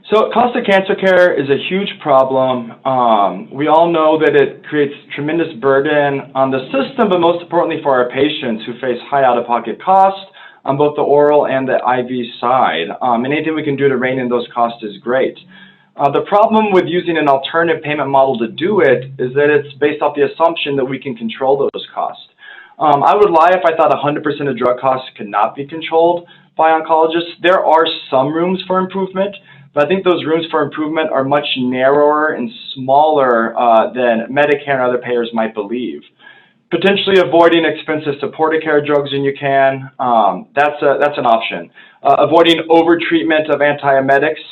So cost of cancer care is a huge problem. We all know that it creates tremendous burden on the system, but most importantly for our patients who face high out-of-pocket costs on both the oral and the IV side. Anything we can do to rein in those costs is great. The problem with using an alternative payment model to do it is that it's based off the assumption that we can control those costs. I would lie if I thought 100% of drug costs could not be controlled by oncologists. There are some rooms for improvement, but I think those rooms for improvement are much narrower and smaller than Medicare and other payers might believe. Potentially avoiding expensive supportive care drugs when you can, that's an option. Avoiding overtreatment of antiemetics,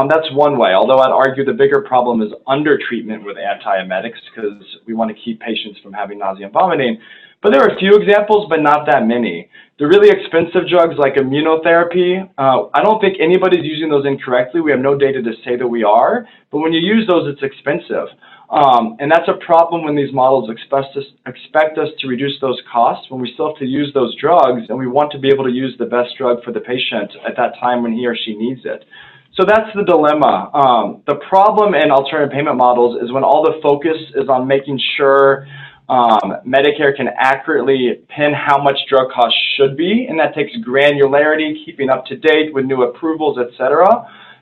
that's one way, although I'd argue the bigger problem is undertreatment with antiemetics because we want to keep patients from having nausea and vomiting. But there are a few examples, but not that many. The really expensive drugs like immunotherapy, I don't think anybody's using those incorrectly. We have no data to say that we are, but when you use those, it's expensive. And that's a problem when these models expect us to reduce those costs when we still have to use those drugs and we want to be able to use the best drug for the patient at that time when he or she needs it. So that's the dilemma. The problem in alternative payment models is when all the focus is on making sure Medicare can accurately pin how much drug costs should be, and that takes granularity, keeping up to date with new approvals, etc.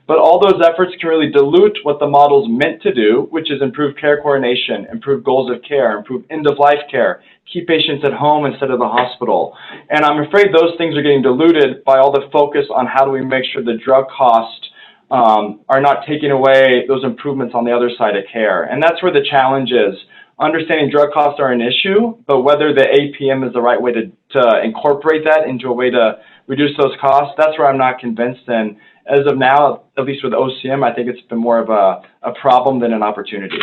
But all those efforts can really dilute what the model's meant to do, which is improve care coordination, improve goals of care, improve end-of-life care, keep patients at home instead of the hospital. And I'm afraid those things are getting diluted by all the focus on how do we make sure the drug costs are not taking away those improvements on the other side of care. And that's where the challenge is. Understanding drug costs are an issue, but whether the APM is the right way to incorporate that into a way to reduce those costs, that's where I'm not convinced. And as of now, at least with OCM, I think it's been more of a problem than an opportunity.